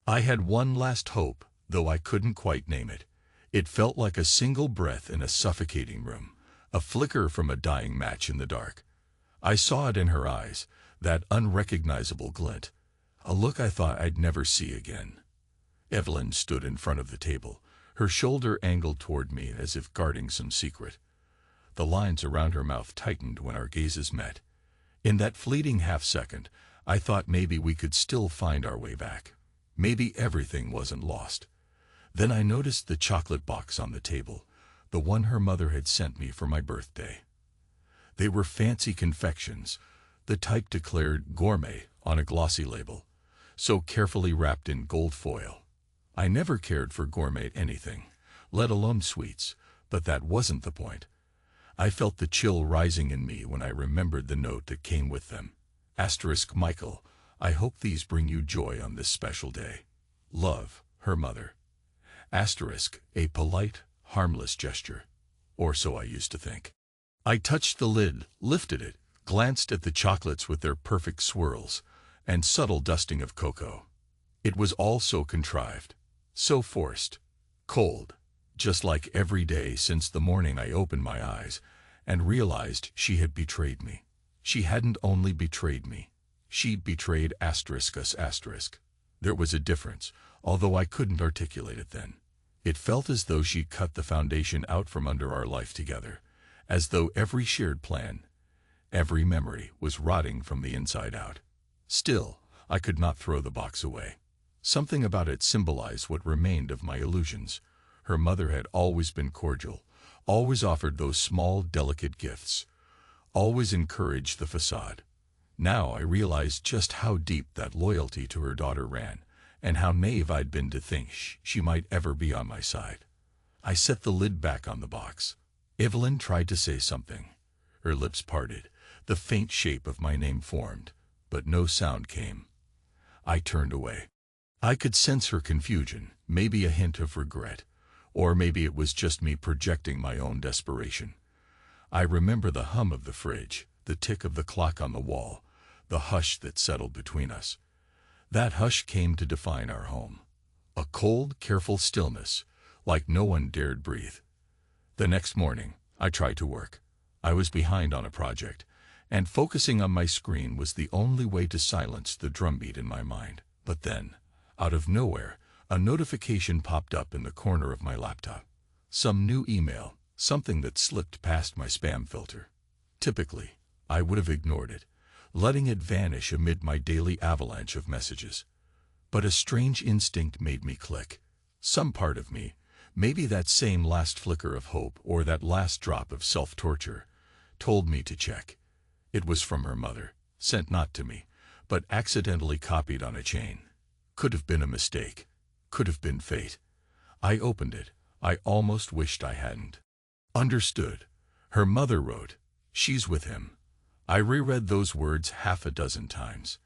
I had one last hope, though I couldn't quite name it. It felt like a single breath in a suffocating room, a flicker from a dying match in the dark. I saw it in her eyes, that unrecognizable glint, a look I thought I'd never see again. Evelyn stood in front of the table, her shoulder angled toward me as if guarding some secret. The lines around her mouth tightened when our gazes met. In that fleeting half-second, I thought maybe we could still find our way back. Maybe everything wasn't lost. Then I noticed the chocolate box on the table, the one her mother had sent me for my birthday. They were fancy confections, the type declared gourmet on a glossy label, so carefully wrapped in gold foil. I never cared for gourmet anything, let alone sweets, but that wasn't the point. I felt the chill rising in me when I remembered the note that came with them. Michael, I hope these bring you joy on this special day. Love, her mother. A polite, harmless gesture. Or so I used to think. I touched the lid, lifted it, glanced at the chocolates with their perfect swirls and subtle dusting of cocoa. It was all so contrived, so forced, cold, just like every day since the morning I opened my eyes and realized she had betrayed me. She hadn't only betrayed me, she betrayed us. There was a difference, although I couldn't articulate it then. It felt as though she'd cut the foundation out from under our life together, as though every shared plan, every memory was rotting from the inside out. Still, I could not throw the box away. Something about it symbolized what remained of my illusions. Her mother had always been cordial, always offered those small, delicate gifts, always encouraged the facade. Now I realized just how deep that loyalty to her daughter ran, and how naive I'd been to think she might ever be on my side. I set the lid back on the box. Evelyn tried to say something. Her lips parted, the faint shape of my name formed, but no sound came. I turned away. I could sense her confusion, maybe a hint of regret, or maybe it was just me projecting my own desperation. I remember the hum of the fridge, the tick of the clock on the wall, the hush that settled between us. That hush came to define our home. A cold, careful stillness, like no one dared breathe. The next morning, I tried to work. I was behind on a project, and focusing on my screen was the only way to silence the drumbeat in my mind. But then, out of nowhere, a notification popped up in the corner of my laptop. Some new email, something that slipped past my spam filter. Typically, I would have ignored it, letting it vanish amid my daily avalanche of messages. But a strange instinct made me click. Some part of me, maybe that same last flicker of hope or that last drop of self-torture, told me to check. It was from her mother, sent not to me, but accidentally copied on a chain. Could have been a mistake. Could have been fate. I opened it. I almost wished I hadn't. Understood. Her mother wrote, "She's with him." I reread those words half a dozen times.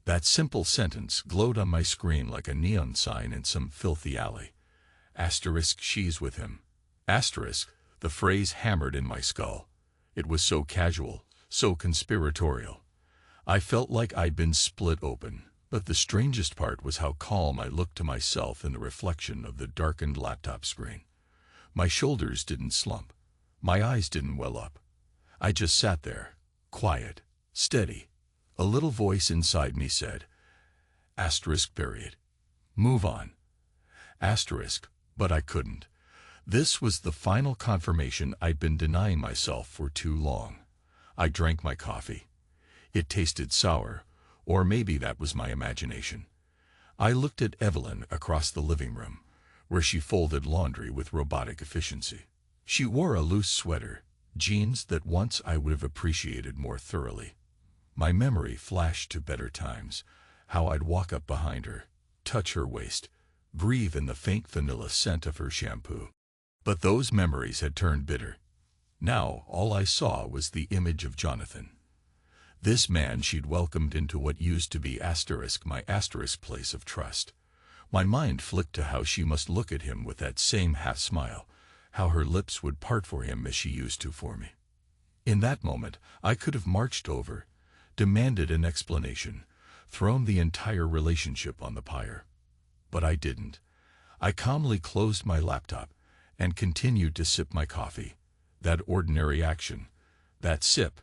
That simple sentence glowed on my screen like a neon sign in some filthy alley. She's with him. The phrase hammered in my skull. It was so casual, so conspiratorial. I felt like I'd been split open, but the strangest part was how calm I looked to myself in the reflection of the darkened laptop screen. My shoulders didn't slump. My eyes didn't well up. I just sat there, quiet, steady. A little voice inside me said, period. Move on. But I couldn't. This was the final confirmation I'd been denying myself for too long. I drank my coffee. It tasted sour, or maybe that was my imagination. I looked at Evelyn across the living room, where she folded laundry with robotic efficiency. She wore a loose sweater, jeans that once I would have appreciated more thoroughly. My memory flashed to better times, how I'd walk up behind her, touch her waist, breathe in the faint vanilla scent of her shampoo. But those memories had turned bitter. Now all I saw was the image of Jonathan. This man she'd welcomed into what used to be my place of trust. My mind flicked to how she must look at him with that same half-smile, how her lips would part for him as she used to for me. In that moment, I could have marched over, demanded an explanation, thrown the entire relationship on the pyre. But I didn't. I calmly closed my laptop and continued to sip my coffee. That ordinary action, that sip,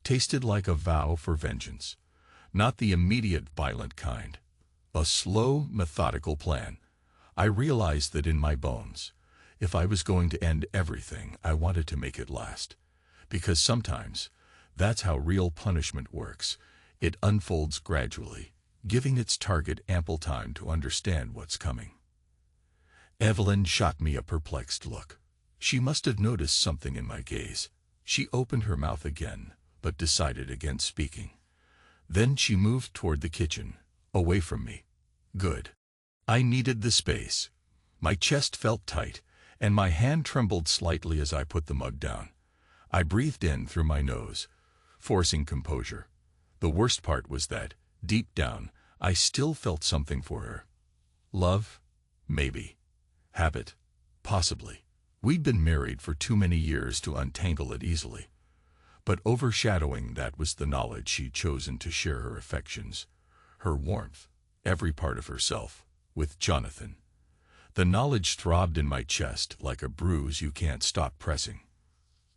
tasted like a vow for vengeance. Not the immediate violent kind. A slow, methodical plan. I realized that in my bones, if I was going to end everything, I wanted to make it last. Because sometimes, that's how real punishment works. It unfolds gradually, giving its target ample time to understand what's coming. Evelyn shot me a perplexed look. She must have noticed something in my gaze. She opened her mouth again, but decided against speaking. Then she moved toward the kitchen, away from me. Good. I needed the space. My chest felt tight, and my hand trembled slightly as I put the mug down. I breathed in through my nose, forcing composure. The worst part was that, deep down, I still felt something for her. Love? Maybe. Habit? Possibly. We'd been married for too many years to untangle it easily. But overshadowing that was the knowledge she'd chosen to share her affections, her warmth, every part of herself, with Jonathan. The knowledge throbbed in my chest like a bruise you can't stop pressing.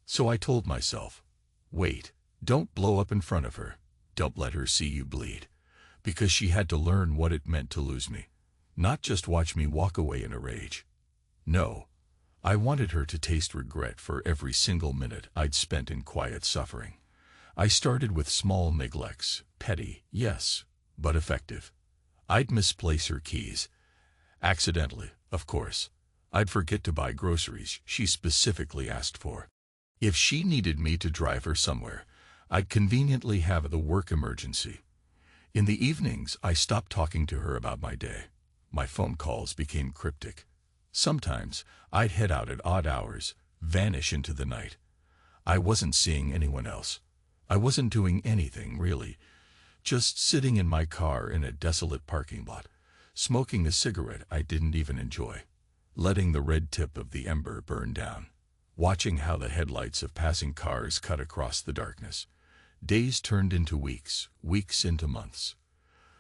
So I told myself, wait, don't blow up in front of her. Don't let her see you bleed. Because she had to learn what it meant to lose me. Not just watch me walk away in a rage. No, I wanted her to taste regret for every single minute I'd spent in quiet suffering. I started with small neglects, petty, yes, but effective. I'd misplace her keys. Accidentally, of course. I'd forget to buy groceries she specifically asked for. If she needed me to drive her somewhere, I'd conveniently have the work emergency. In the evenings, I stopped talking to her about my day. My phone calls became cryptic. Sometimes, I'd head out at odd hours, vanish into the night. I wasn't seeing anyone else. I wasn't doing anything, really. Just sitting in my car in a desolate parking lot, smoking a cigarette I didn't even enjoy, letting the red tip of the ember burn down, watching how the headlights of passing cars cut across the darkness. Days turned into weeks, weeks into months.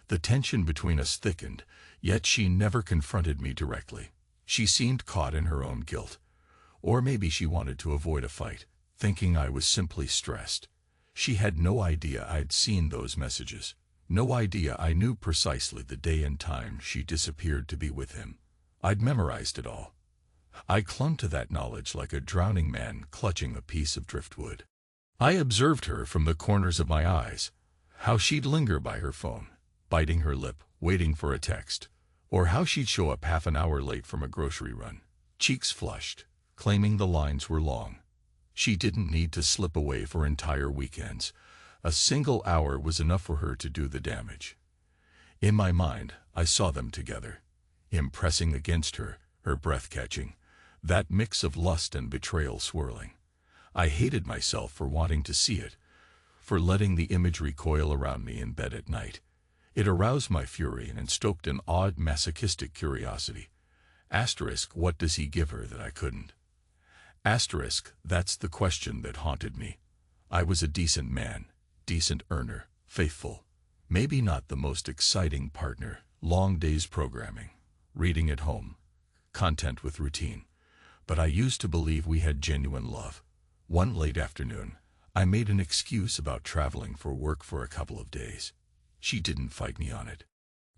The tension between us thickened, yet she never confronted me directly. She seemed caught in her own guilt. Or maybe she wanted to avoid a fight, thinking I was simply stressed. She had no idea I'd seen those messages. No idea I knew precisely the day and time she disappeared to be with him. I'd memorized it all. I clung to that knowledge like a drowning man clutching a piece of driftwood. I observed her from the corners of my eyes, how she'd linger by her phone, biting her lip, waiting for a text, or how she'd show up half an hour late from a grocery run, cheeks flushed, claiming the lines were long. She didn't need to slip away for entire weekends. A single hour was enough for her to do the damage. In my mind, I saw them together, him pressing against her, her breath catching, that mix of lust and betrayal swirling. I hated myself for wanting to see it, for letting the imagery coil around me in bed at night. It aroused my fury and stoked an odd masochistic curiosity. Asterisk, what does he give her that I couldn't? Asterisk, that's the question that haunted me. I was a decent man, decent earner, faithful. Maybe not the most exciting partner, long days programming, reading at home, content with routine. But I used to believe we had genuine love. One late afternoon, I made an excuse about traveling for work for a couple of days. She didn't fight me on it.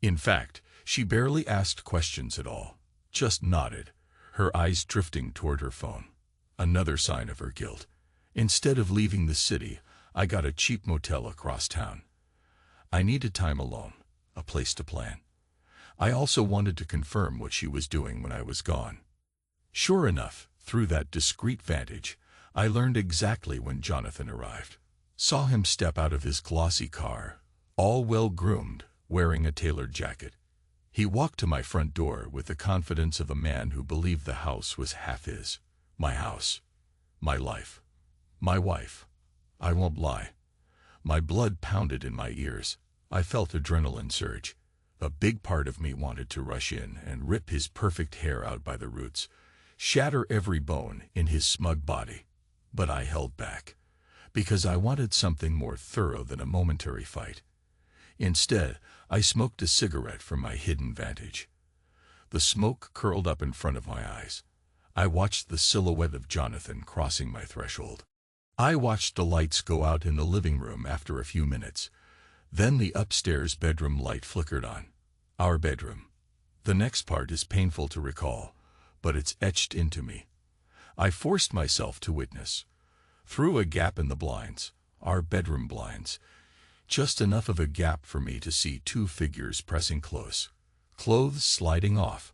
In fact, she barely asked questions at all, just nodded, her eyes drifting toward her phone. Another sign of her guilt. Instead of leaving the city, I got a cheap motel across town. I needed time alone, a place to plan. I also wanted to confirm what she was doing when I was gone. Sure enough, through that discreet vantage, I learned exactly when Jonathan arrived. Saw him step out of his glossy car, all well-groomed, wearing a tailored jacket. He walked to my front door with the confidence of a man who believed the house was half his. My house. My life. My wife. I won't lie. My blood pounded in my ears. I felt adrenaline surge. A big part of me wanted to rush in and rip his perfect hair out by the roots, shatter every bone in his smug body. But I held back, because I wanted something more thorough than a momentary fight. Instead, I smoked a cigarette from my hidden vantage. The smoke curled up in front of my eyes. I watched the silhouette of Jonathan crossing my threshold. I watched the lights go out in the living room after a few minutes. Then the upstairs bedroom light flickered on. Our bedroom. The next part is painful to recall, but it's etched into me. I forced myself to witness. Through a gap in the blinds, our bedroom blinds, just enough of a gap for me to see two figures pressing close, clothes sliding off.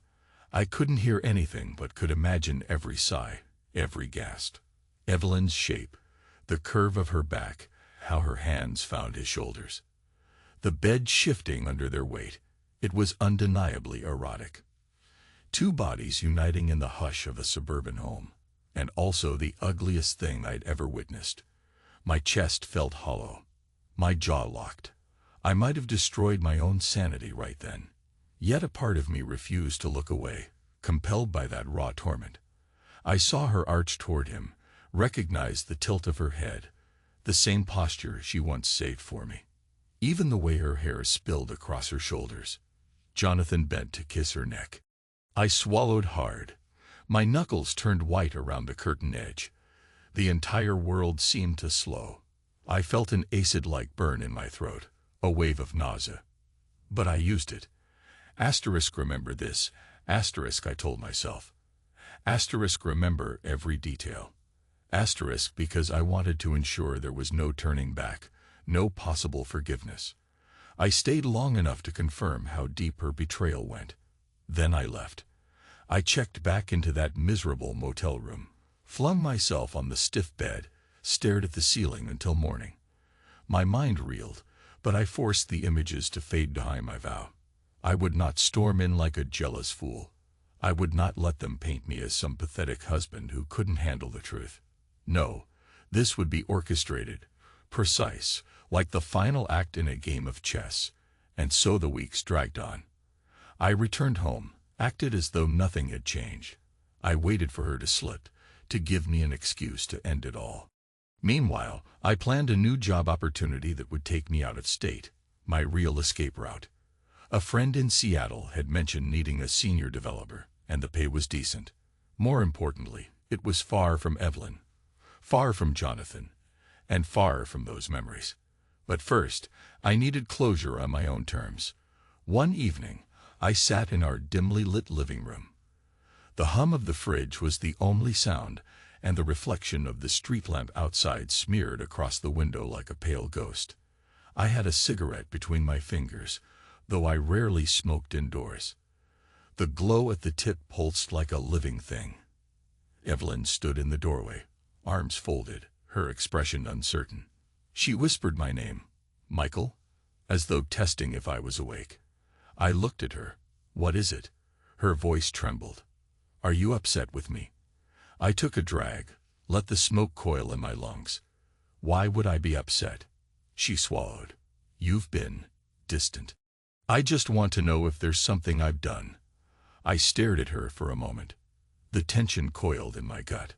I couldn't hear anything but could imagine every sigh, every gasp. Evelyn's shape, the curve of her back, how her hands found his shoulders. The bed shifting under their weight. It was undeniably erotic. Two bodies uniting in the hush of a suburban home, and also the ugliest thing I'd ever witnessed. My chest felt hollow, my jaw locked. I might have destroyed my own sanity right then. Yet a part of me refused to look away, compelled by that raw torment. I saw her arch toward him, recognized the tilt of her head, the same posture she once saved for me. Even the way her hair spilled across her shoulders. Jonathan bent to kiss her neck. I swallowed hard. My knuckles turned white around the curtain edge. The entire world seemed to slow. I felt an acid-like burn in my throat, a wave of nausea. But I used it. Asterisk remember this. Asterisk I told myself. Asterisk remember every detail. Asterisk because I wanted to ensure there was no turning back, no possible forgiveness. I stayed long enough to confirm how deep her betrayal went. Then I left. I checked back into that miserable motel room, flung myself on the stiff bed, stared at the ceiling until morning. My mind reeled, but I forced the images to fade behind my vow. I would not storm in like a jealous fool. I would not let them paint me as some pathetic husband who couldn't handle the truth. No, this would be orchestrated, precise, like the final act in a game of chess. And so the weeks dragged on. I returned home, acted as though nothing had changed. I waited for her to slip, to give me an excuse to end it all. Meanwhile, I planned a new job opportunity that would take me out of state, my real escape route. A friend in Seattle had mentioned needing a senior developer, and the pay was decent. More importantly, it was far from Evelyn, far from Jonathan, and far from those memories. But first, I needed closure on my own terms. One evening, I sat in our dimly lit living room. The hum of the fridge was the only sound, and the reflection of the street lamp outside smeared across the window like a pale ghost. I had a cigarette between my fingers, though I rarely smoked indoors. The glow at the tip pulsed like a living thing. Evelyn stood in the doorway, arms folded, her expression uncertain. She whispered my name, Michael, as though testing if I was awake. I looked at her. What is it? Her voice trembled. Are you upset with me? I took a drag, let the smoke coil in my lungs. Why would I be upset? She swallowed. You've been distant. I just want to know if there's something I've done. I stared at her for a moment. The tension coiled in my gut.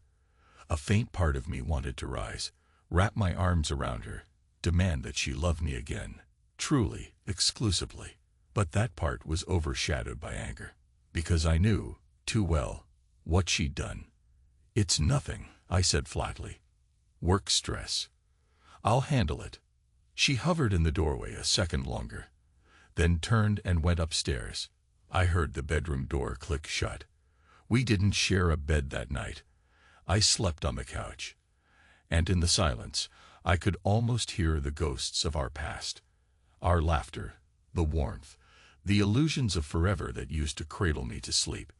A faint part of me wanted to rise, wrap my arms around her, demand that she love me again, truly, exclusively. But that part was overshadowed by anger, because I knew, too well, what she'd done. It's nothing, I said flatly. Work stress. I'll handle it. She hovered in the doorway a second longer, then turned and went upstairs. I heard the bedroom door click shut. We didn't share a bed that night. I slept on the couch, and in the silence, I could almost hear the ghosts of our past. Our laughter, the warmth, the illusions of forever that used to cradle me to sleep.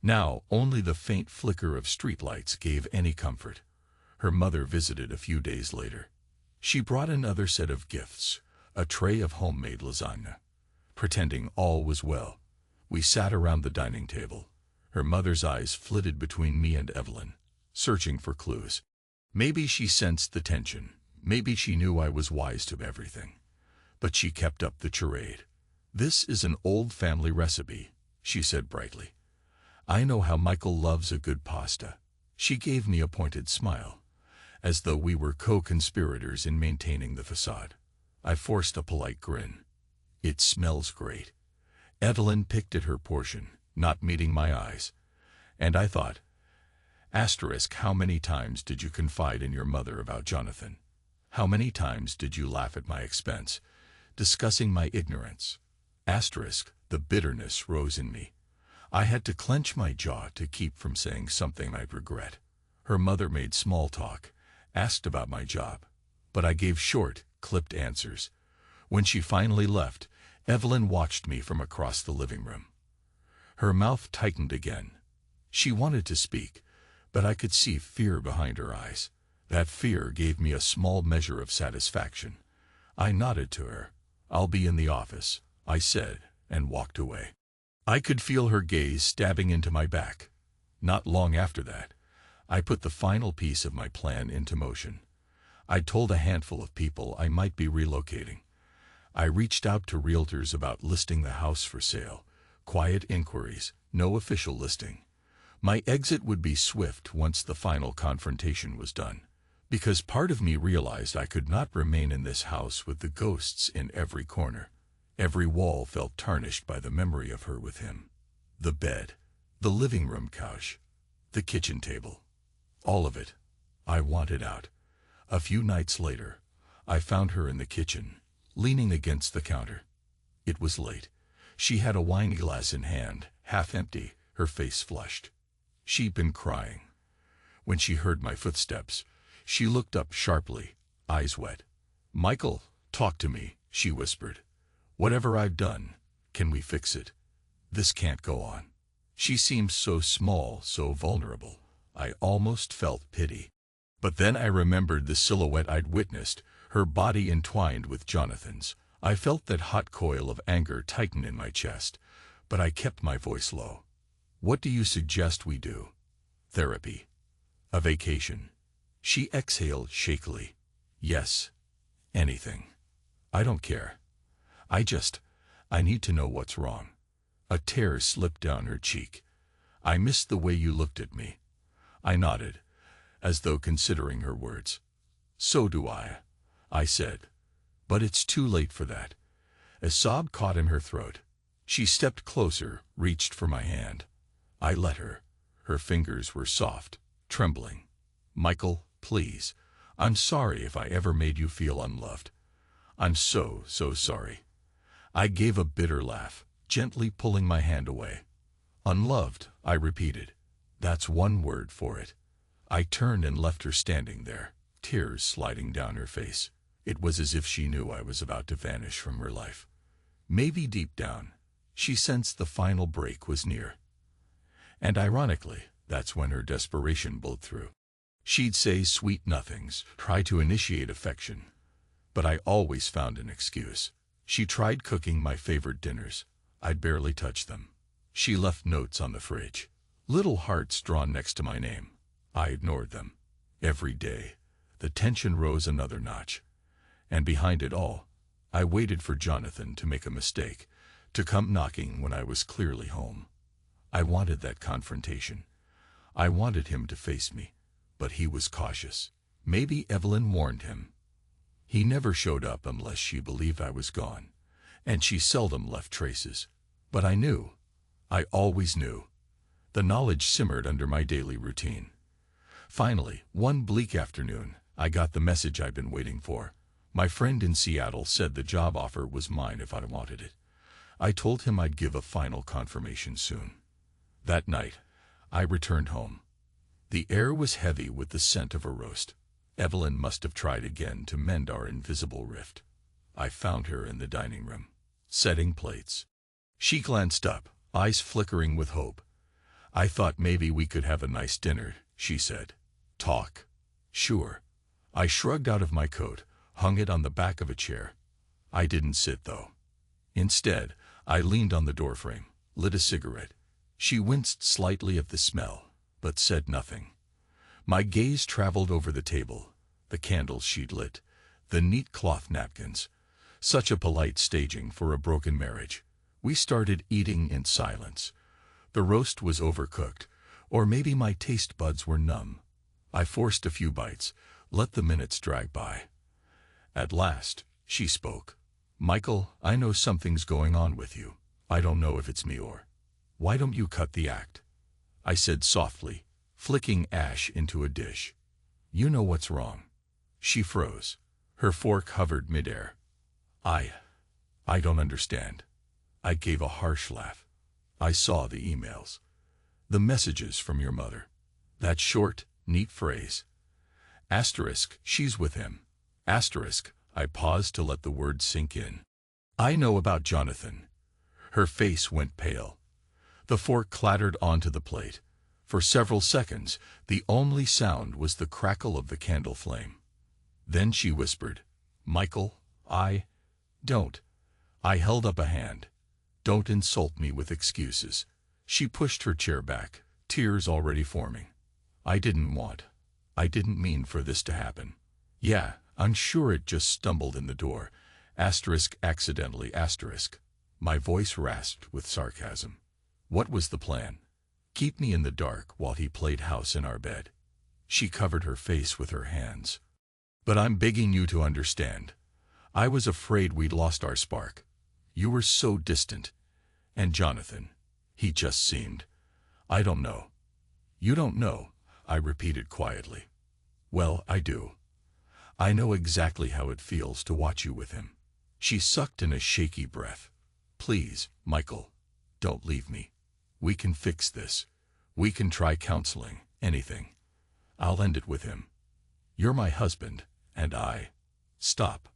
Now, only the faint flicker of streetlights gave any comfort. Her mother visited a few days later. She brought another set of gifts, a tray of homemade lasagna. Pretending all was well, we sat around the dining table. Her mother's eyes flitted between me and Evelyn, searching for clues. Maybe she sensed the tension. Maybe she knew I was wise to everything. But she kept up the charade. This is an old family recipe, she said brightly. I know how Michael loves a good pasta. She gave me a pointed smile, as though we were co-conspirators in maintaining the facade. I forced a polite grin. It smells great. Evelyn picked at her portion, not meeting my eyes. And I thought, asterisk, how many times did you confide in your mother about Jonathan? How many times did you laugh at my expense, discussing my ignorance? Asterisk, the bitterness rose in me. I had to clench my jaw to keep from saying something I'd regret. Her mother made small talk, asked about my job, but I gave short, clipped answers. When she finally left, Evelyn watched me from across the living room. Her mouth tightened again. She wanted to speak, but I could see fear behind her eyes. That fear gave me a small measure of satisfaction. I nodded to her. "I'll be in the office," I said, and walked away. I could feel her gaze stabbing into my back. Not long after that, I put the final piece of my plan into motion. I told a handful of people I might be relocating. I reached out to realtors about listing the house for sale. Quiet inquiries, no official listing. My exit would be swift once the final confrontation was done, because part of me realized I could not remain in this house with the ghosts in every corner. Every wall felt tarnished by the memory of her with him. The bed, the living room couch, the kitchen table. All of it. I wanted out. A few nights later, I found her in the kitchen, leaning against the counter. It was late. She had a wine glass in hand, half empty, her face flushed. She'd been crying. When she heard my footsteps, she looked up sharply, eyes wet. "Michael, talk to me," she whispered. "Whatever I've done, can we fix it? This can't go on." She seemed so small, so vulnerable. I almost felt pity. But then I remembered the silhouette I'd witnessed, her body entwined with Jonathan's. I felt that hot coil of anger tighten in my chest, but I kept my voice low. "What do you suggest we do?" "Therapy. A vacation." She exhaled shakily. "Yes. Anything. I don't care. I need to know what's wrong." A tear slipped down her cheek. "I missed the way you looked at me." I nodded, as though considering her words. "So do I said. "But it's too late for that." A sob caught in her throat. She stepped closer, reached for my hand. I let her. Her fingers were soft, trembling. "Michael, please. I'm sorry if I ever made you feel unloved. I'm so sorry." I gave a bitter laugh, gently pulling my hand away. "Unloved," I repeated. "That's one word for it." I turned and left her standing there, tears sliding down her face. It was as if she knew I was about to vanish from her life. Maybe deep down, she sensed the final break was near. And ironically, that's when her desperation bled through. She'd say sweet nothings, try to initiate affection. But I always found an excuse. She tried cooking my favorite dinners. I'd barely touch them. She left notes on the fridge, little hearts drawn next to my name. I ignored them. Every day, the tension rose another notch. And behind it all, I waited for Jonathan to make a mistake, to come knocking when I was clearly home. I wanted that confrontation. I wanted him to face me, but he was cautious. Maybe Evelyn warned him. He never showed up unless she believed I was gone, and she seldom left traces. But I knew. I always knew. The knowledge simmered under my daily routine. Finally, one bleak afternoon, I got the message I'd been waiting for. My friend in Seattle said the job offer was mine if I wanted it. I told him I'd give a final confirmation soon. That night, I returned home. The air was heavy with the scent of a roast. Evelyn must have tried again to mend our invisible rift. I found her in the dining room, setting plates. She glanced up, eyes flickering with hope. "I thought maybe we could have a nice dinner," she said. "Talk." "Sure." I shrugged out of my coat, hung it on the back of a chair. I didn't sit, though. Instead, I leaned on the doorframe, lit a cigarette. She winced slightly at the smell, but said nothing. My gaze traveled over the table, the candles she'd lit, the neat cloth napkins. Such a polite staging for a broken marriage. We started eating in silence. The roast was overcooked, or maybe my taste buds were numb. I forced a few bites, let the minutes drag by. At last, she spoke. "Michael, I know something's going on with you. I don't know if it's me or..." Why don't you cut the act? I said softly, flicking ash into a dish. You know what's wrong. She froze. Her fork hovered midair. I don't understand. I gave a harsh laugh. I saw the emails. The messages from your mother. That short, neat phrase. Asterisk, she's with him. Asterisk, I paused to let the word sink in. I know about Jonathan. Her face went pale. The fork clattered onto the plate. For several seconds, the only sound was the crackle of the candle flame. Then she whispered, Michael, don't. I held up a hand. Don't insult me with excuses. She pushed her chair back, tears already forming. I didn't mean for this to happen. Yeah, I'm sure it just stumbled in the door. Asterisk accidentally asterisk. My voice rasped with sarcasm. What was the plan? Keep me in the dark while he played house in our bed. She covered her face with her hands. But I'm begging you to understand. I was afraid we'd lost our spark. You were so distant. And Jonathan, he just seemed. I don't know. You don't know, I repeated quietly. Well, I do. I know exactly how it feels to watch you with him. She sucked in a shaky breath. Please, Michael, don't leave me. We can fix this. We can try counseling, anything. I'll end it with him. You're my husband, and Stop.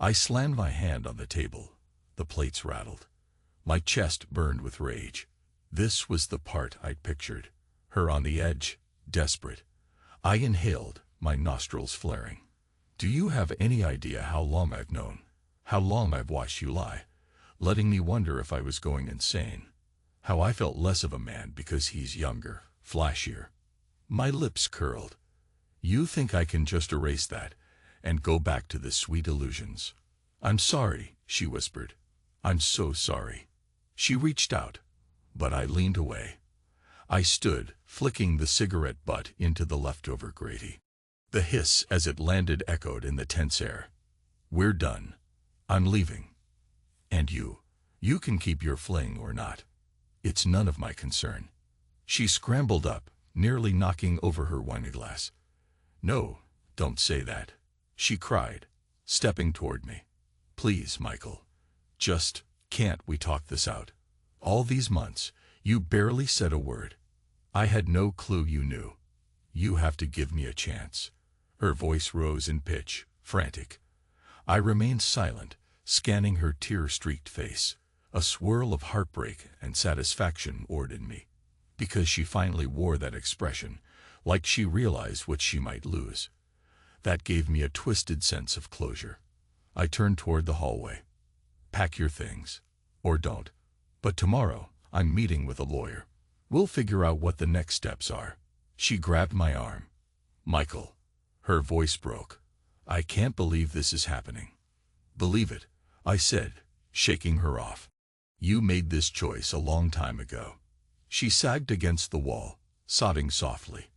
I slammed my hand on the table. The plates rattled. My chest burned with rage. This was the part I'd pictured. Her on the edge, desperate. I inhaled, my nostrils flaring. Do you have any idea how long I've known? How long I've watched you lie, letting me wonder if I was going insane? How I felt less of a man because he's younger, flashier. My lips curled. You think I can just erase that and go back to the sweet illusions? I'm sorry, she whispered. I'm so sorry. She reached out, but I leaned away. I stood, flicking the cigarette butt into the leftover gravy. The hiss as it landed echoed in the tense air. We're done. I'm leaving. And you can keep your fling or not. It's none of my concern. She scrambled up, nearly knocking over her wine glass. No, don't say that, she cried, stepping toward me. Please, Michael. Can't we talk this out? All these months, you barely said a word. I had no clue you knew. You have to give me a chance. Her voice rose in pitch, frantic. I remained silent, scanning her tear-streaked face. A swirl of heartbreak and satisfaction oared in me. Because she finally wore that expression, like she realized what she might lose. That gave me a twisted sense of closure. I turned toward the hallway. Pack your things. Or don't. But tomorrow, I'm meeting with a lawyer. We'll figure out what the next steps are. She grabbed my arm. Michael. Her voice broke. I can't believe this is happening. Believe it, I said, shaking her off. You made this choice a long time ago. She sagged against the wall, sobbing softly.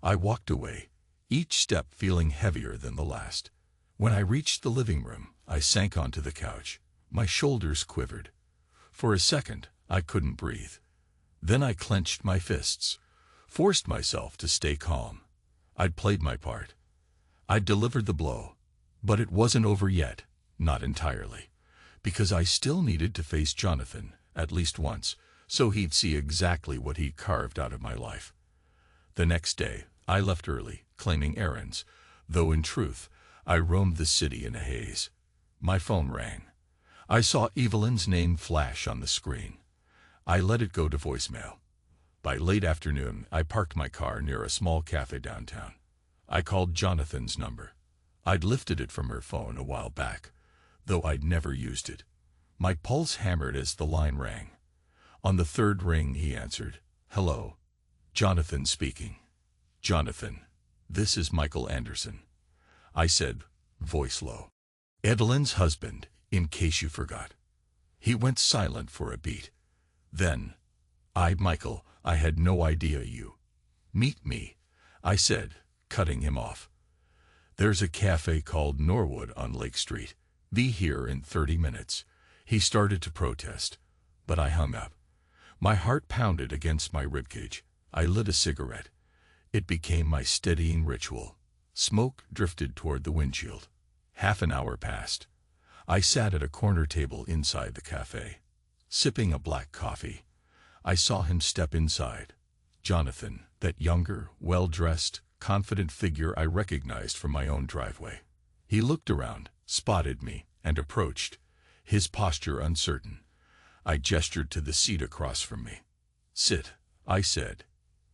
I walked away, each step feeling heavier than the last. When I reached the living room, I sank onto the couch. My shoulders quivered. For a second, I couldn't breathe. Then I clenched my fists, forced myself to stay calm. I'd played my part. I'd delivered the blow. But it wasn't over yet, not entirely. Because I still needed to face Jonathan, at least once, so he'd see exactly what he'd carved out of my life. The next day, I left early, claiming errands, though in truth, I roamed the city in a haze. My phone rang. I saw Evelyn's name flash on the screen. I let it go to voicemail. By late afternoon, I parked my car near a small cafe downtown. I called Jonathan's number. I'd lifted it from her phone a while back, though I'd never used it. My pulse hammered as the line rang. On the third ring, he answered. Hello. Jonathan speaking. Jonathan, this is Michael Anderson. I said, voice low. Evelyn's husband, in case you forgot. He went silent for a beat. Then, Michael, I had no idea you. Meet me, I said, cutting him off. There's a cafe called Norwood on Lake Street. Be here in 30 minutes. He started to protest, but I hung up. My heart pounded against my ribcage. I lit a cigarette. It became my steadying ritual. Smoke drifted toward the windshield. Half an hour passed. I sat at a corner table inside the cafe, sipping a black coffee. I saw him step inside. Jonathan, that younger, well-dressed, confident figure I recognized from my own driveway. He looked around, spotted me, and approached, his posture uncertain. I gestured to the seat across from me. "Sit," I said.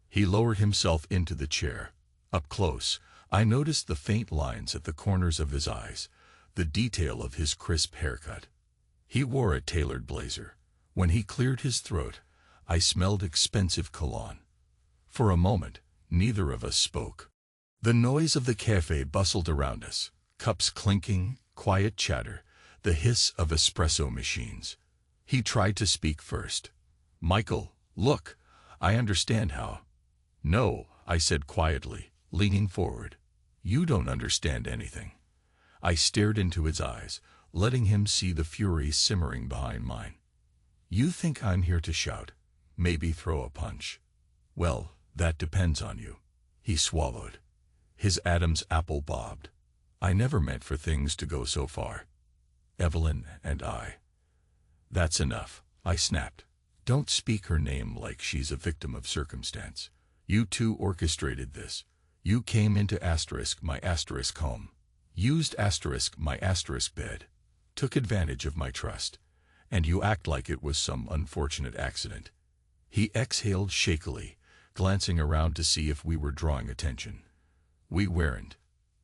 He lowered himself into the chair. Up close, I noticed the faint lines at the corners of his eyes, the detail of his crisp haircut. He wore a tailored blazer. When he cleared his throat, I smelled expensive cologne. For a moment, neither of us spoke. The noise of the cafe bustled around us, cups clinking, quiet chatter, the hiss of espresso machines. He tried to speak first. "Michael, look, I understand how." "No," I said quietly, leaning forward. "You don't understand anything." I stared into his eyes, letting him see the fury simmering behind mine. "You think I'm here to shout, maybe throw a punch? Well, that depends on you." He swallowed. His Adam's apple bobbed. "I never meant for things to go so far. Evelyn and I." "That's enough," I snapped. "Don't speak her name like she's a victim of circumstance. You two orchestrated this. You came into my home, used my bed, took advantage of my trust, and you act like it was some unfortunate accident." He exhaled shakily, glancing around to see if we were drawing attention. We weren't.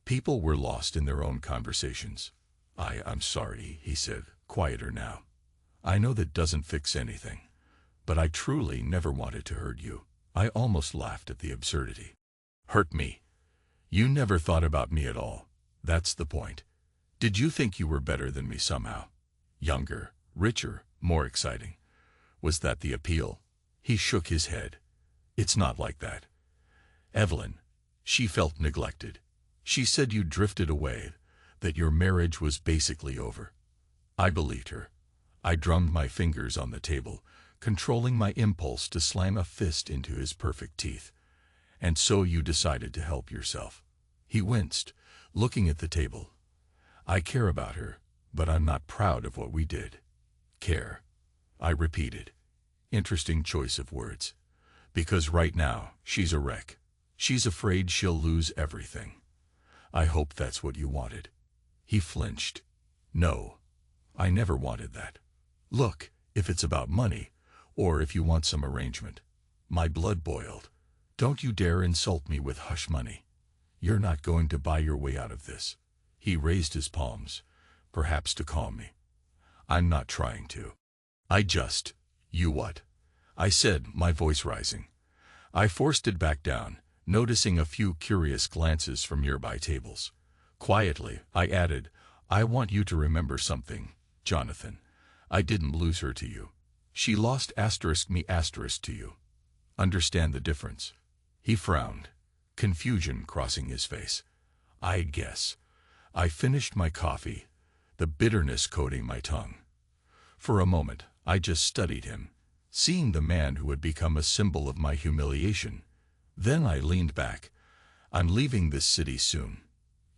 People were lost in their own conversations. I'm sorry," he said, quieter now. "I know that doesn't fix anything, but I truly never wanted to hurt you." I almost laughed at the absurdity. "Hurt me? You never thought about me at all. That's the point. Did you think you were better than me somehow? Younger, richer, more exciting? Was that the appeal?" He shook his head. "It's not like that. Evelyn, she felt neglected. She said you drifted away, that your marriage was basically over." I believed her. I drummed my fingers on the table, controlling my impulse to slam a fist into his perfect teeth. "And so you decided to help yourself." He winced, looking at the table. "I care about her, but I'm not proud of what we did." "Care," I repeated. Interesting choice of words. "Because right now, she's a wreck. She's afraid she'll lose everything. I hope that's what you wanted." He flinched. "No, I never wanted that. Look, if it's about money, or if you want some arrangement." My blood boiled. "Don't you dare insult me with hush money. You're not going to buy your way out of this." He raised his palms, perhaps to calm me. "I'm not trying to. You what?" I said, my voice rising. I forced it back down, noticing a few curious glances from nearby tables. Quietly, I added, "I want you to remember something, Jonathan. I didn't lose her to you. She lost me to you. Understand the difference?" He frowned, confusion crossing his face. "I guess." I finished my coffee, the bitterness coating my tongue. For a moment, I just studied him, seeing the man who had become a symbol of my humiliation. Then I leaned back. "I'm leaving this city soon.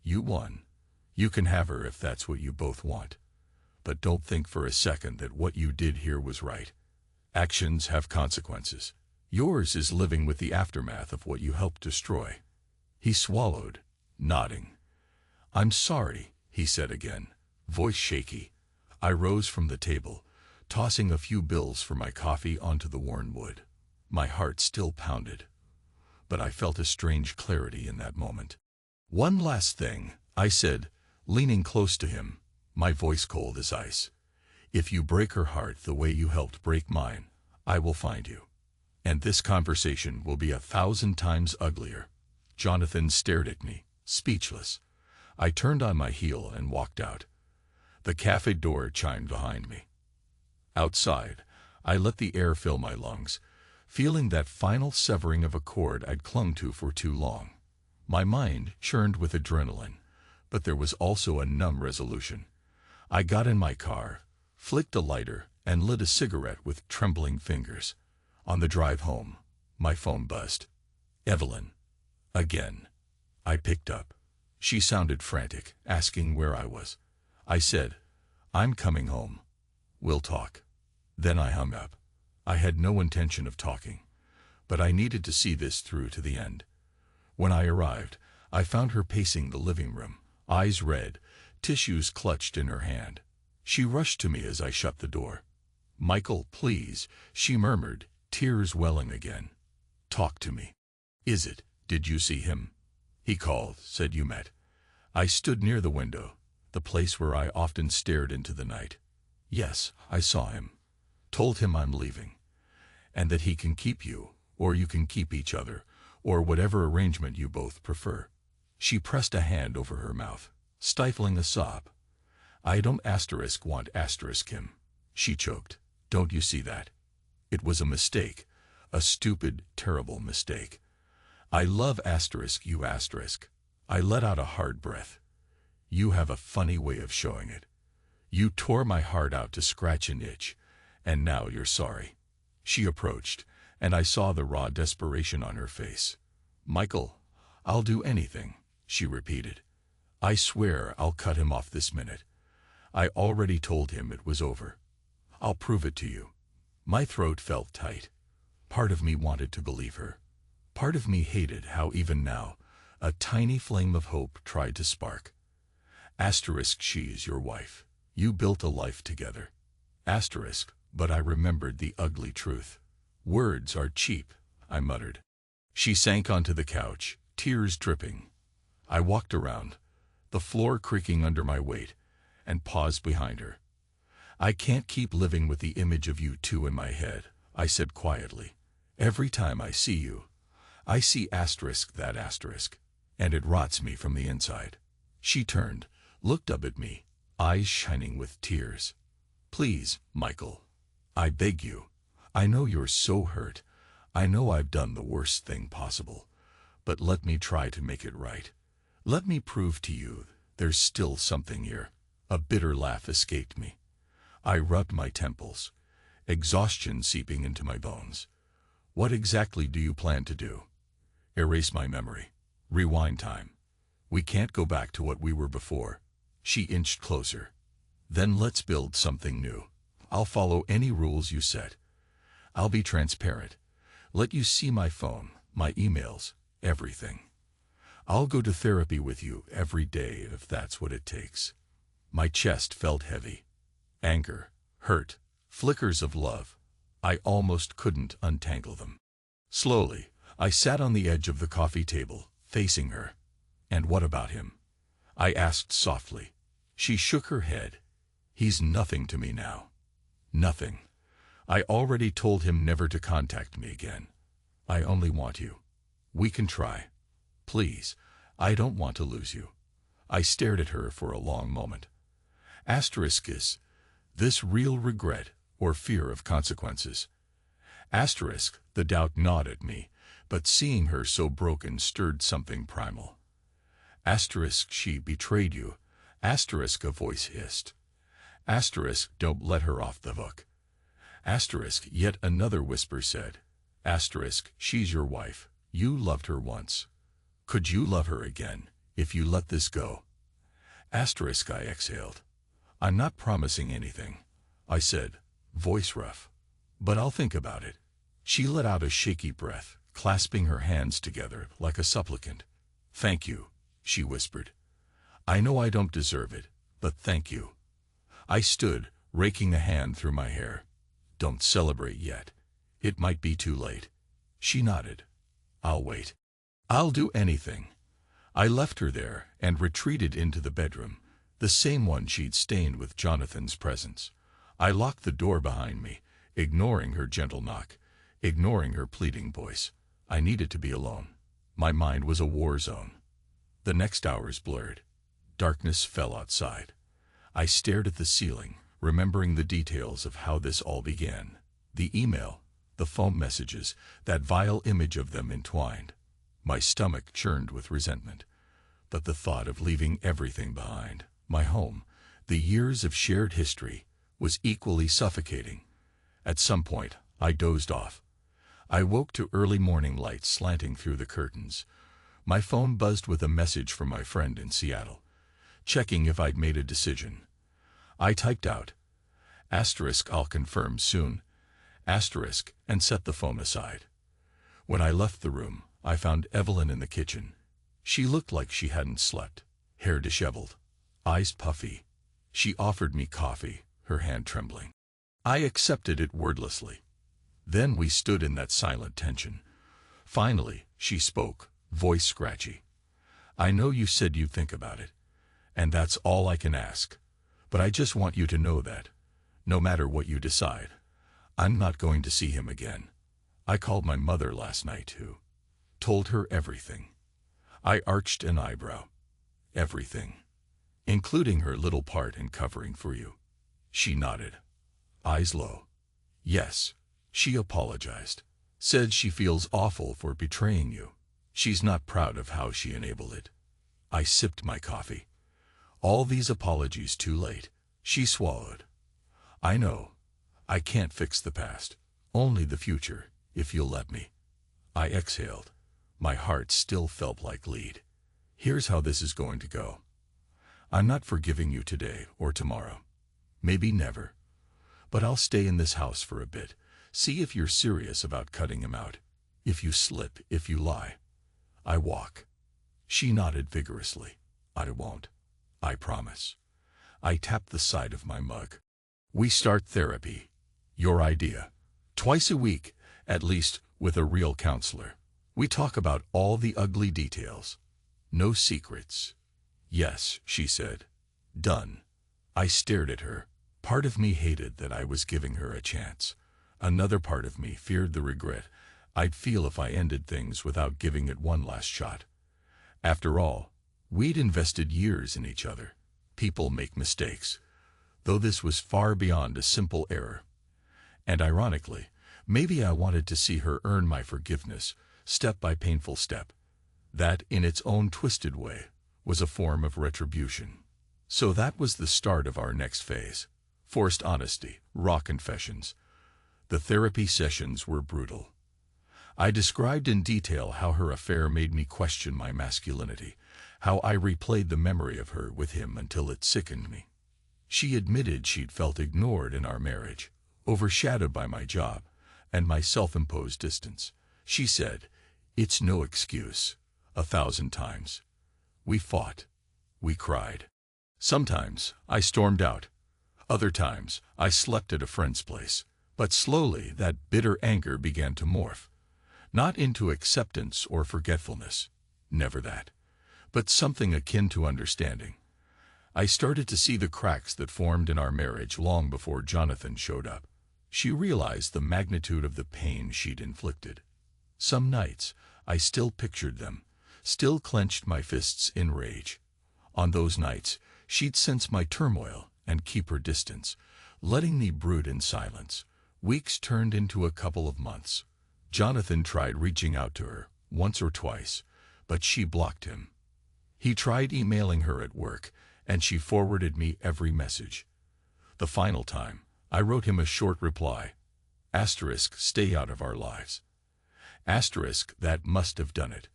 You won. You can have her if that's what you both want. But don't think for a second that what you did here was right. Actions have consequences. Yours is living with the aftermath of what you helped destroy." He swallowed, nodding. "I'm sorry," he said again, voice shaky. I rose from the table, tossing a few bills for my coffee onto the worn wood. My heart still pounded, but I felt a strange clarity in that moment. "One last thing," I said, leaning close to him, my voice cold as ice. "If you break her heart the way you helped break mine, I will find you. And this conversation will be 1,000 times uglier." Jonathan stared at me, speechless. I turned on my heel and walked out. The cafe door chimed behind me. Outside, I let the air fill my lungs, feeling that final severing of a cord I'd clung to for too long. My mind churned with adrenaline, but there was also a numb resolution. I got in my car, flicked a lighter, and lit a cigarette with trembling fingers. On the drive home, my phone buzzed. Evelyn. Again. I picked up. She sounded frantic, asking where I was. I said, "I'm coming home. We'll talk." Then I hung up. I had no intention of talking, but I needed to see this through to the end. When I arrived, I found her pacing the living room, eyes red, tissues clutched in her hand. She rushed to me as I shut the door. "Michael, please," she murmured, tears welling again. "Talk to me. Did you see him?" "He called, said you met." I stood near the window, the place where I often stared into the night. "Yes, I saw him. Told him I'm leaving. And that he can keep you, or you can keep each other, or whatever arrangement you both prefer." She pressed a hand over her mouth, stifling a sob. "I don't want him," she choked. "Don't you see that? It was a mistake, a stupid, terrible mistake. I love you. I let out a hard breath. You have a funny way of showing it. You tore my heart out to scratch an itch, and now you're sorry." She approached, and I saw the raw desperation on her face. "Michael, I'll do anything," she repeated. "I swear I'll cut him off this minute. I already told him it was over. I'll prove it to you." My throat felt tight. Part of me wanted to believe her. Part of me hated how even now, a tiny flame of hope tried to spark. She's your wife. You built a life together. But I remembered the ugly truth. "Words are cheap," I muttered. She sank onto the couch, tears dripping. I walked around, the floor creaking under my weight, and paused behind her. "I can't keep living with the image of you two in my head," I said quietly. "Every time I see you, I see that, and it rots me from the inside." She turned, looked up at me, eyes shining with tears. "Please, Michael, I beg you. I know you're so hurt. I know I've done the worst thing possible. But let me try to make it right. Let me prove to you there's still something here." A bitter laugh escaped me. I rubbed my temples, exhaustion seeping into my bones. "What exactly do you plan to do?" "Erase my memory. Rewind time. We can't go back to what we were before." She inched closer. "Then let's build something new. I'll follow any rules you set. I'll be transparent. Let you see my phone, my emails, everything. I'll go to therapy with you every day if that's what it takes." My chest felt heavy. Anger, hurt, flickers of love. I almost couldn't untangle them. Slowly, I sat on the edge of the coffee table, facing her. "And what about him?" I asked softly. She shook her head. "He's nothing to me now. Nothing. I already told him never to contact me again. I only want you. We can try. Please, I don't want to lose you." I stared at her for a long moment. Is this real regret or fear of consequences? The doubt gnawed at me, but seeing her so broken stirred something primal. She betrayed you. A voice hissed. Don't let her off the hook. Yet another whisper said. She's your wife. You loved her once. Could you love her again, if you let this go? I exhaled. "I'm not promising anything," I said, voice rough. "But I'll think about it." She let out a shaky breath, clasping her hands together like a supplicant. "Thank you," she whispered. "I know I don't deserve it, but thank you." I stood, raking a hand through my hair. "Don't celebrate yet. It might be too late." She nodded. "I'll wait. I'll do anything." I left her there and retreated into the bedroom, the same one she'd stained with Jonathan's presence. I locked the door behind me, ignoring her gentle knock, ignoring her pleading voice. I needed to be alone. My mind was a war zone. The next hours blurred. Darkness fell outside. I stared at the ceiling, remembering the details of how this all began. The email, the phone messages, that vile image of them entwined. My stomach churned with resentment. But the thought of leaving everything behind, my home, the years of shared history, was equally suffocating. At some point, I dozed off. I woke to early morning light slanting through the curtains. My phone buzzed with a message from my friend in Seattle, checking if I'd made a decision. I typed out, "I'll confirm soon," and set the phone aside. When I left the room, I found Evelyn in the kitchen. She looked like she hadn't slept, hair disheveled, eyes puffy. She offered me coffee, her hand trembling. I accepted it wordlessly. Then we stood in that silent tension. Finally, she spoke, voice scratchy. "I know you said you'd think about it, and that's all I can ask. But I just want you to know that, no matter what you decide, I'm not going to see him again. I called my mother last night too. Told her everything." I arched an eyebrow. "Everything? Including her little part in covering for you?" She nodded, eyes low. "Yes." She apologized. Said she feels awful for betraying you. She's not proud of how she enabled it. I sipped my coffee. All these apologies too late. She swallowed. "I know. I can't fix the past. Only the future, if you'll let me." I exhaled. My heart still felt like lead. "Here's how this is going to go. I'm not forgiving you today or tomorrow. Maybe never. But I'll stay in this house for a bit. See if you're serious about cutting him out. If you slip, if you lie, I walk." She nodded vigorously. "I won't. I promise." I tapped the side of my mug. "We start therapy. Your idea. Twice a week, at least, with a real counselor. We talk about all the ugly details. No secrets." "Yes," she said. "Done." I stared at her. Part of me hated that I was giving her a chance. Another part of me feared the regret I'd feel if I ended things without giving it one last shot. After all, we'd invested years in each other. People make mistakes, though this was far beyond a simple error. And ironically, maybe I wanted to see her earn my forgiveness, step by painful step. That, in its own twisted way, was a form of retribution. So that was the start of our next phase. Forced honesty, raw confessions. The therapy sessions were brutal. I described in detail how her affair made me question my masculinity, how I replayed the memory of her with him until it sickened me. She admitted she'd felt ignored in our marriage, overshadowed by my job and my self-imposed distance. She said, "It's no excuse," 1,000 times. We fought. We cried. Sometimes I stormed out. Other times I slept at a friend's place. But slowly that bitter anger began to morph. Not into acceptance or forgetfulness. Never that. But something akin to understanding. I started to see the cracks that formed in our marriage long before Jonathan showed up. She realized the magnitude of the pain she'd inflicted. Some nights, I still pictured them, still clenched my fists in rage. On those nights, she'd sense my turmoil and keep her distance, letting me brood in silence. Weeks turned into a couple of months. Jonathan tried reaching out to her, once or twice, but she blocked him. He tried emailing her at work, and she forwarded me every message. The final time, I wrote him a short reply. Stay out of our lives. That must have done it.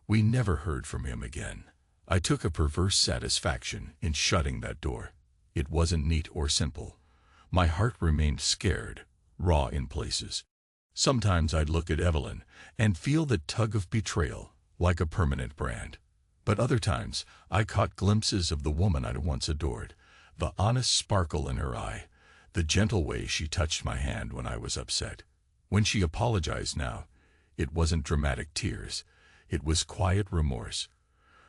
We never heard from him again. I took a perverse satisfaction in shutting that door. It wasn't neat or simple. My heart remained scared, raw in places. Sometimes I'd look at Evelyn and feel the tug of betrayal, like a permanent brand. But other times, I caught glimpses of the woman I'd once adored, the honest sparkle in her eye, the gentle way she touched my hand when I was upset. When she apologized now, it wasn't dramatic tears. It was quiet remorse,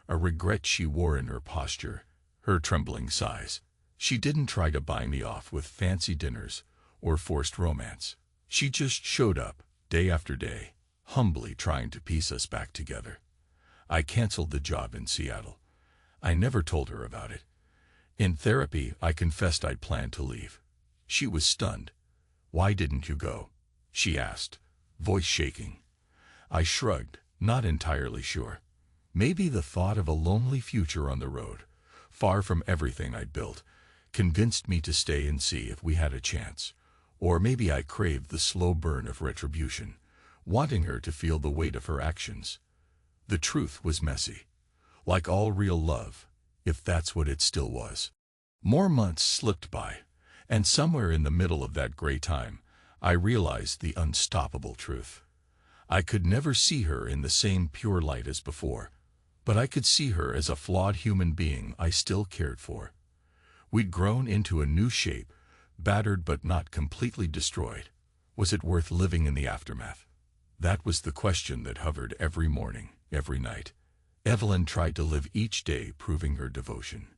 a regret she wore in her posture, her trembling sighs. She didn't try to buy me off with fancy dinners or forced romance. She just showed up, day after day, humbly trying to piece us back together. I canceled the job in Seattle. I never told her about it. In therapy, I confessed I'd planned to leave. She was stunned. "Why didn't you go?" she asked, voice shaking. I shrugged, not entirely sure. Maybe the thought of a lonely future on the road, far from everything I'd built, convinced me to stay and see if we had a chance. Or maybe I craved the slow burn of retribution, wanting her to feel the weight of her actions. The truth was messy, like all real love, if that's what it still was. More months slipped by, and somewhere in the middle of that gray time, I realized the unstoppable truth. I could never see her in the same pure light as before, but I could see her as a flawed human being I still cared for. We'd grown into a new shape, battered but not completely destroyed. Was it worth living in the aftermath? That was the question that hovered every morning, every night. Evelyn tried to live each day proving her devotion.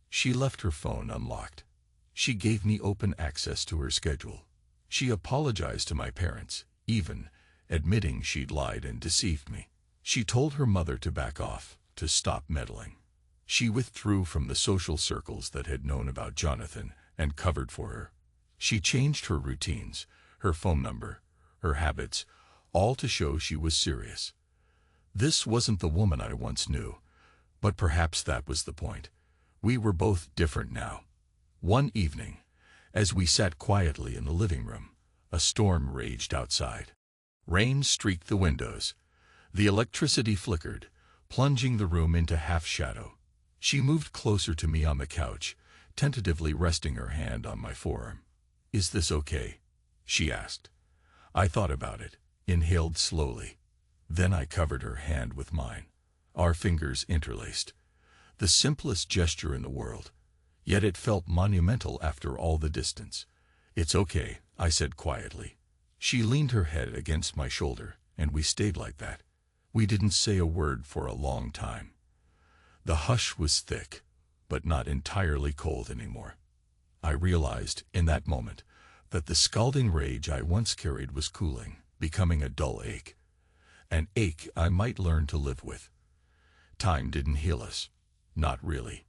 She left her phone unlocked. She gave me open access to her schedule. She apologized to my parents, even admitting she'd lied and deceived me. She told her mother to back off, to stop meddling. She withdrew from the social circles that had known about Jonathan and covered for her. She changed her routines, her phone number, her habits, all to show she was serious. This wasn't the woman I once knew, but perhaps that was the point. We were both different now. One evening, as we sat quietly in the living room, a storm raged outside. Rain streaked the windows. The electricity flickered, plunging the room into half-shadow. She moved closer to me on the couch, tentatively resting her hand on my forearm. "Is this okay?" she asked. I thought about it, inhaled slowly. Then I covered her hand with mine, our fingers interlaced. The simplest gesture in the world, yet it felt monumental after all the distance. "It's okay," I said quietly. She leaned her head against my shoulder, and we stayed like that. We didn't say a word for a long time. The hush was thick, but not entirely cold anymore. I realized, in that moment, that the scalding rage I once carried was cooling, becoming a dull ache. An ache I might learn to live with. Time didn't heal us. Not really.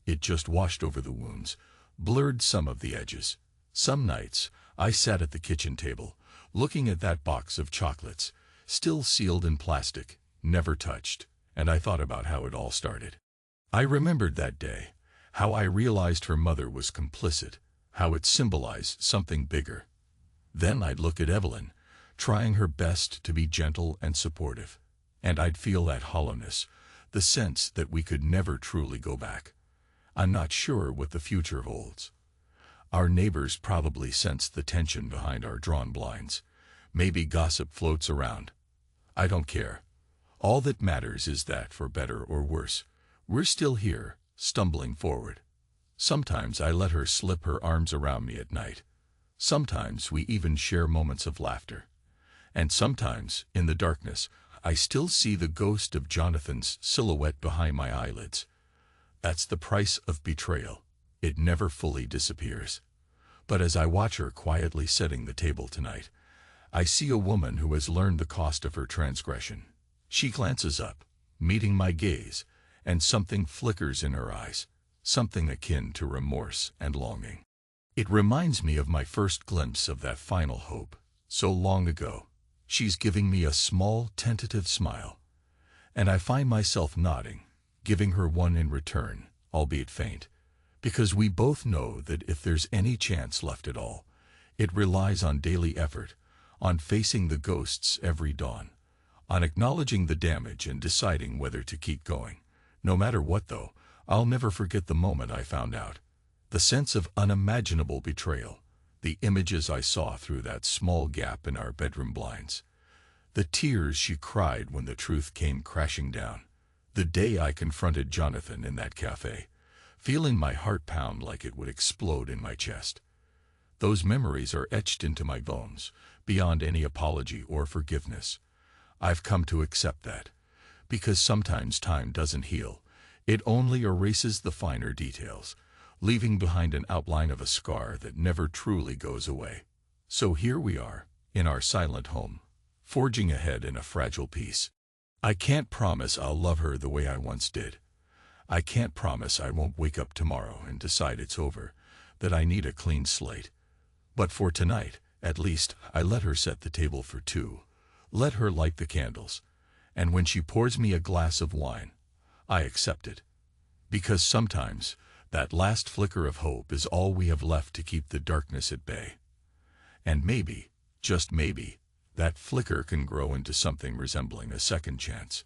It just washed over the wounds, blurred some of the edges. Some nights, I sat at the kitchen table, looking at that box of chocolates, still sealed in plastic, never touched, and I thought about how it all started. I remembered that day, how I realized her mother was complicit, how it symbolized something bigger. Then I'd look at Evelyn, trying her best to be gentle and supportive, and I'd feel that hollowness, the sense that we could never truly go back. I'm not sure what the future holds. Our neighbors probably sense the tension behind our drawn blinds. Maybe gossip floats around. I don't care. All that matters is that, for better or worse, we're still here, stumbling forward. Sometimes I let her slip her arms around me at night. Sometimes we even share moments of laughter. And sometimes, in the darkness, I still see the ghost of Jonathan's silhouette behind my eyelids. That's the price of betrayal. It never fully disappears. But as I watch her quietly setting the table tonight, I see a woman who has learned the cost of her transgression. She glances up, meeting my gaze, and something flickers in her eyes, something akin to remorse and longing. It reminds me of my first glimpse of that final hope, so long ago. She's giving me a small, tentative smile, and I find myself nodding, giving her one in return, albeit faint, because we both know that if there's any chance left at all, it relies on daily effort, on facing the ghosts every dawn, on acknowledging the damage and deciding whether to keep going. No matter what, though, I'll never forget the moment I found out. The sense of unimaginable betrayal, the images I saw through that small gap in our bedroom blinds, the tears she cried when the truth came crashing down, the day I confronted Jonathan in that cafe, feeling my heart pound like it would explode in my chest. Those memories are etched into my bones, beyond any apology or forgiveness. I've come to accept that, because sometimes time doesn't heal. It only erases the finer details, leaving behind an outline of a scar that never truly goes away. So here we are, in our silent home, forging ahead in a fragile peace. I can't promise I'll love her the way I once did. I can't promise I won't wake up tomorrow and decide it's over, that I need a clean slate. But for tonight, at least, I let her set the table for two, let her light the candles, and when she pours me a glass of wine, I accept it. Because sometimes, that last flicker of hope is all we have left to keep the darkness at bay. And maybe, just maybe, that flicker can grow into something resembling a second chance.